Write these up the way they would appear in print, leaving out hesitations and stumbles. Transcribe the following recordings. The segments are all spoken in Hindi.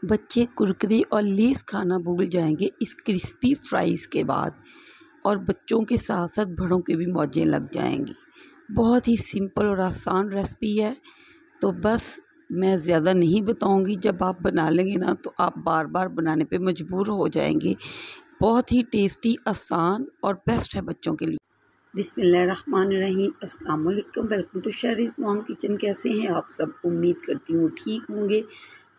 बच्चे कुरकुरे और लेस खाना भूल जाएंगे इस क्रिस्पी फ्राइज़ के बाद, और बच्चों के साथ साथ बड़ों के भी मौजें लग जाएंगी। बहुत ही सिंपल और आसान रेसिपी है, तो बस मैं ज़्यादा नहीं बताऊंगी। जब आप बना लेंगे ना तो आप बार बार बनाने पे मजबूर हो जाएंगे। बहुत ही टेस्टी, आसान और बेस्ट है बच्चों के लिए। बिस्मिल्लाहिर्रहमानिर्रहीम, अस्सलाम वालेकुम, वेलकम टू शेरीज़ मॉम किचन। कैसे हैं आप सब? उम्मीद करती हूँ ठीक होंगे।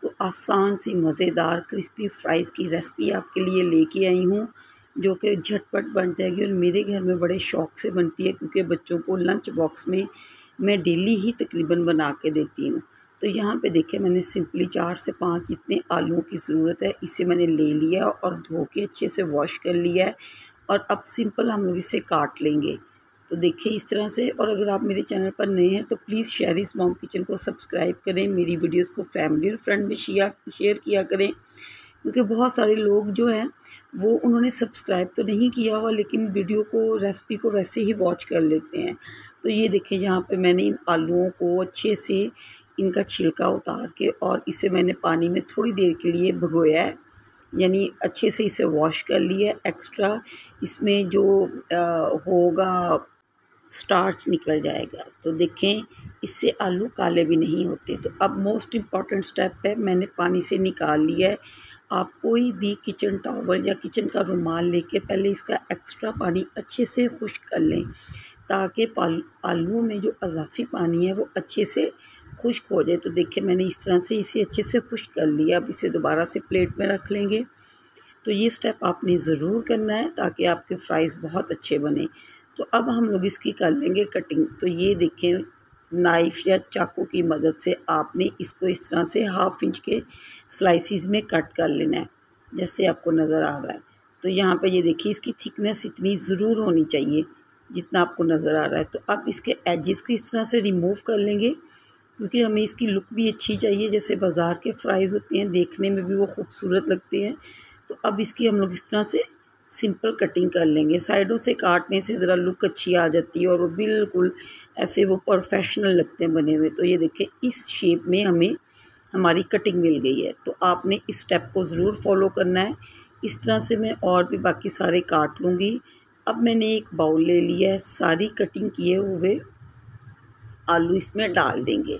तो आसान सी मज़ेदार क्रिस्पी फ्राइज़ की रेसिपी आपके लिए लेके आई हूँ, जो कि झटपट बन जाएगी और मेरे घर में बड़े शौक़ से बनती है, क्योंकि बच्चों को लंच बॉक्स में मैं डेली ही तकरीबन बना के देती हूँ। तो यहाँ पे देखिए, मैंने सिंपली 4 से 5 जितने आलूओं की ज़रूरत है इसे मैंने ले लिया और धो के अच्छे से वॉश कर लिया है। और अब सिंपल हम लोग इसे काट लेंगे। तो देखिए इस तरह से। और अगर आप मेरे चैनल पर नए हैं तो प्लीज़ शेरीज़ मॉम किचन को सब्सक्राइब करें, मेरी वीडियोस को फैमिली और फ्रेंड में शेयर किया करें, क्योंकि बहुत सारे लोग जो हैं वो उन्होंने सब्सक्राइब तो नहीं किया हुआ, लेकिन वीडियो को, रेसिपी को वैसे ही वॉच कर लेते हैं। तो ये देखिए, यहाँ पे मैंने इन आलूओं को अच्छे से इनका छिलका उतार के और इसे मैंने पानी में थोड़ी देर के लिए भिगोया है, यानी अच्छे से इसे वॉश कर लिया है। एक्स्ट्रा इसमें जो होगा स्टार्च निकल जाएगा। तो देखें, इससे आलू काले भी नहीं होते। तो अब मोस्ट इम्पॉर्टेंट स्टेप है, मैंने पानी से निकाल लिया है। आप कोई भी किचन टॉवल या किचन का रुमाल लेके पहले इसका एक्स्ट्रा पानी अच्छे से खुश्क कर लें, ताकि आलूओं में जो अज़ाफ़ी पानी है वो अच्छे से खुश्क हो जाए। तो देखिए, मैंने इस तरह से इसे अच्छे से खुश्क कर लिया। अब इसे दोबारा से प्लेट में रख लेंगे। तो ये स्टेप आपने ज़रूर करना है, ताकि आपके फ्राइज़ बहुत अच्छे बने। तो अब हम लोग इसकी कर लेंगे कटिंग। तो ये देखें, नाइफ़ या चाकू की मदद से आपने इसको इस तरह से 1/2 इंच के स्लाइसिस में कट कर लेना है, जैसे आपको नज़र आ रहा है। तो यहाँ पे ये देखिए, इसकी थिकनेस इतनी ज़रूर होनी चाहिए जितना आपको नज़र आ रहा है। तो अब इसके एजेस को इस तरह से रिमूव कर लेंगे, क्योंकि हमें इसकी लुक भी अच्छी चाहिए। जैसे बाज़ार के फ्राइज़ होते हैं, देखने में भी वो खूबसूरत लगते हैं। तो अब इसकी हम लोग इस तरह से सिंपल कटिंग कर लेंगे। साइडों से काटने से ज़रा लुक अच्छी आ जाती है और वो बिल्कुल ऐसे वो प्रोफेशनल लगते हैं बने हुए। तो ये देखिए, इस शेप में हमें हमारी कटिंग मिल गई है। तो आपने इस स्टेप को ज़रूर फॉलो करना है। इस तरह से मैं और भी बाकी सारे काट लूँगी। अब मैंने एक बाउल ले लिया है, सारी कटिंग किए हुए आलू इसमें डाल देंगे।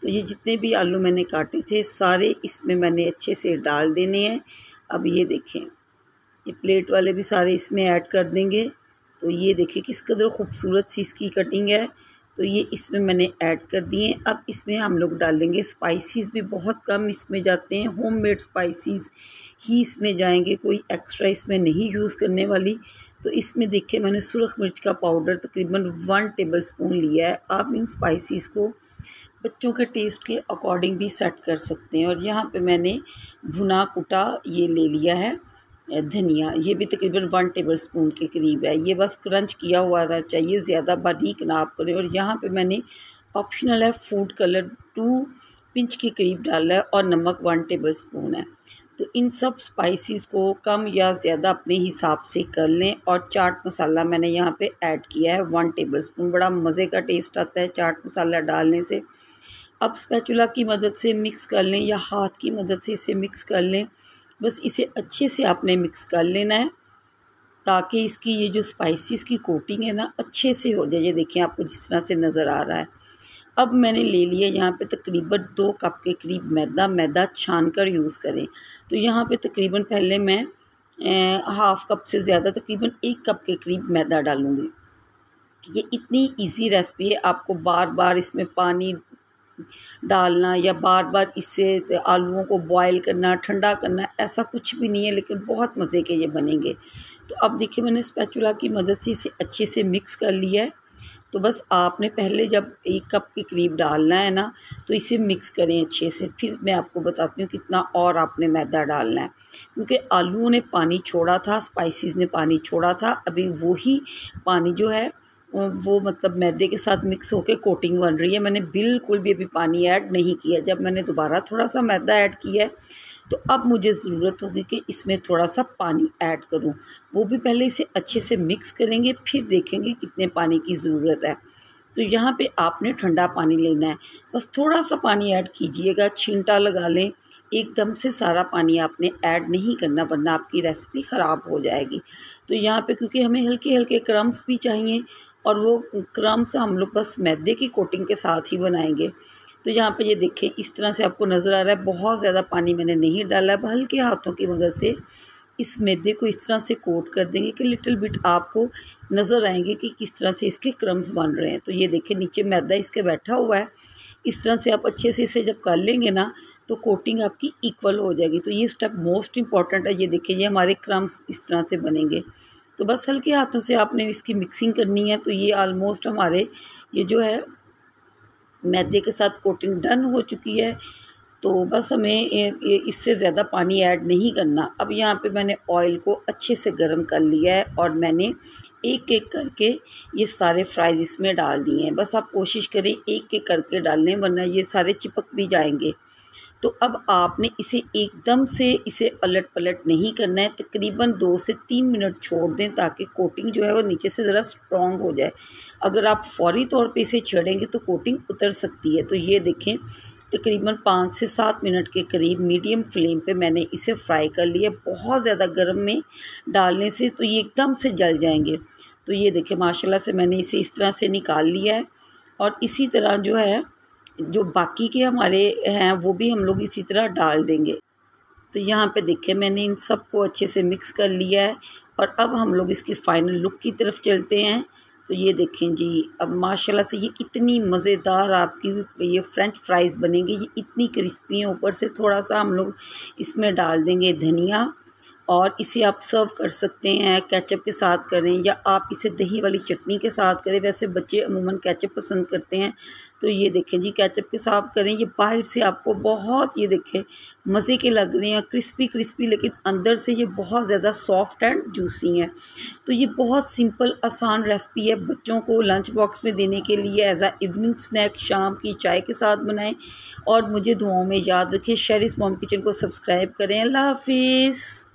तो ये जितने भी आलू मैंने काटे थे सारे इसमें मैंने अच्छे से डाल देने हैं। अब ये देखें, ये प्लेट वाले भी सारे इसमें ऐड कर देंगे। तो ये देखिए किस कदर खूबसूरत सी इसकी कटिंग है। तो ये इसमें मैंने ऐड कर दिए। अब इसमें हम लोग डालेंगे स्पाइसेस भी बहुत कम इसमें जाते हैं, होममेड स्पाइसेस ही इसमें जाएंगे, कोई एक्स्ट्रा इसमें नहीं यूज़ करने वाली। तो इसमें देखिए, मैंने सुरख मिर्च का पाउडर तकरीबन 1 टेबलस्पून लिया है। आप इन स्पाइसेस को बच्चों के टेस्ट के अकॉर्डिंग भी सेट कर सकते हैं। और यहाँ पे मैंने भुना कुटा ये ले लिया है धनिया, ये भी तकरीबन 1 टेबलस्पून के करीब है। ये बस क्रंच किया हुआ रहना चाहिए, ज़्यादा बारीक ना आप करें। और यहाँ पे मैंने ऑप्शनल है फूड कलर 2 पिंच के करीब डाला है, और नमक 1 टेबलस्पून है। तो इन सब स्पाइसेस को कम या ज़्यादा अपने हिसाब से कर लें। और चाट मसाला मैंने यहाँ पे ऐड किया है 1 टेबलस्पून। बड़ा मज़े का टेस्ट आता है चाट मसाला डालने से। अब स्पैचुला की मदद से मिक्स कर लें या हाथ की मदद से इसे मिक्स कर लें। बस इसे अच्छे से आपने मिक्स कर लेना है, ताकि इसकी ये जो स्पाइसेस की कोटिंग है ना अच्छे से हो जाए। ये देखिए, आपको जिस तरह से नज़र आ रहा है। अब मैंने ले लिया यहाँ पे तकरीबन 2 कप के करीब मैदा छान कर यूज़ करें। तो यहाँ पे तकरीबन पहले मैं 1/2 कप से ज़्यादा तकरीबन 1 कप के करीब मैदा डालूँगी। ये इतनी इजी रेसिपी है, आपको बार बार इसमें पानी डालना या बार बार इससे आलूओं को बॉयल करना, ठंडा करना, ऐसा कुछ भी नहीं है, लेकिन बहुत मज़े के ये बनेंगे। तो अब देखिए, मैंने स्पैचुला की मदद से इसे अच्छे से मिक्स कर लिया है। तो बस आपने पहले जब 1 कप के करीब डालना है ना, तो इसे मिक्स करें अच्छे से। फिर मैं आपको बताती हूँ कितना और आपने मैदा डालना है, क्योंकि आलूओं ने पानी छोड़ा था, स्पाइसेस ने पानी छोड़ा था। अभी वही पानी जो है वो मतलब मैदे के साथ मिक्स होकर कोटिंग बन रही है। मैंने बिल्कुल भी अभी पानी ऐड नहीं किया। जब मैंने दोबारा थोड़ा सा मैदा ऐड किया है, तो अब मुझे ज़रूरत होगी कि इसमें थोड़ा सा पानी ऐड करूं। वो भी पहले इसे अच्छे से मिक्स करेंगे, फिर देखेंगे कितने पानी की ज़रूरत है। तो यहाँ पे आपने ठंडा पानी लेना है, बस थोड़ा सा पानी ऐड कीजिएगा, छींटा लगा लें। एकदम से सारा पानी आपने ऐड नहीं करना वरना आपकी रेसिपी ख़राब हो जाएगी। तो यहाँ पे क्योंकि हमें हल्के हल्के क्रम्स भी चाहिए और वो क्रम्स हम लोग बस मैदे की कोटिंग के साथ ही बनाएंगे। तो यहाँ पे ये देखें, इस तरह से आपको नज़र आ रहा है, बहुत ज़्यादा पानी मैंने नहीं डाला है। हल्के हाथों की मदद से इस मैदे को इस तरह से कोट कर देंगे कि लिटिल बिट आपको नज़र आएंगे कि किस तरह से इसके क्रम्स बन रहे हैं। तो ये देखें, नीचे मैदा इसके बैठा हुआ है। इस तरह से आप अच्छे से इसे जब कर लेंगे ना तो कोटिंग आपकी इक्वल हो जाएगी। तो ये स्टेप मोस्ट इम्पॉर्टेंट है। ये देखिए, ये हमारे क्रम्स इस तरह से बनेंगे। तो बस हल्के हाथों से आपने इसकी मिक्सिंग करनी है। तो ये ऑलमोस्ट हमारे ये जो है मैदे के साथ कोटिंग डन हो चुकी है। तो बस हमें इससे ज़्यादा पानी ऐड नहीं करना। अब यहाँ पे मैंने ऑयल को अच्छे से गर्म कर लिया है और मैंने एक एक करके ये सारे फ्राइज़ इसमें डाल दिए हैं। बस आप कोशिश करें एक एक करके डालने, वरना ये सारे चिपक भी जाएंगे। तो अब आपने इसे एकदम से इसे अलट पलट नहीं करना है, तकरीबन 2 से 3 मिनट छोड़ दें ताकि कोटिंग जो है वो नीचे से ज़रा स्ट्रॉन्ग हो जाए। अगर आप फौरी तौर पे इसे छेड़ेंगे तो कोटिंग उतर सकती है। तो ये देखें, तकरीबन 5 से 7 मिनट के करीब मीडियम फ्लेम पे मैंने इसे फ्राई कर लिया। बहुत ज़्यादा गर्म में डालने से तो ये एकदम से जल जाएंगे। तो ये देखें, माशाल्लाह से मैंने इसे इस तरह से निकाल लिया है। और इसी तरह जो है, जो बाकी के हमारे हैं वो भी हम लोग इसी तरह डाल देंगे। तो यहाँ पे देखें, मैंने इन सब को अच्छे से मिक्स कर लिया है और अब हम लोग इसकी फ़ाइनल लुक की तरफ चलते हैं। तो ये देखें जी, अब माशाल्लाह से ये इतनी मज़ेदार आपकी ये फ्रेंच फ्राइज़ बनेंगी। ये इतनी क्रिस्पी हैं। ऊपर से थोड़ा सा हम लोग इसमें डाल देंगे धनिया और इसे आप सर्व कर सकते हैं। केचप के साथ करें या आप इसे दही वाली चटनी के साथ करें। वैसे बच्चे अमूमन केचप पसंद करते हैं। तो ये देखें जी, केचप के साथ करें। ये बाहर से आपको बहुत, ये देखें, मज़े के लग रहे हैं, क्रिस्पी क्रिस्पी, लेकिन अंदर से ये बहुत ज़्यादा सॉफ्ट एंड जूसी हैं। तो ये बहुत सिंपल आसान रेसिपी है। बच्चों को लंच बॉक्स में देने के लिए एज आ इवनिंग स्नैक शाम की चाय के साथ बनाएं। और मुझे दुआओं में याद रखें। शेरिस मॉम किचन को सब्सक्राइब करें। अल्लाह हाफिज़।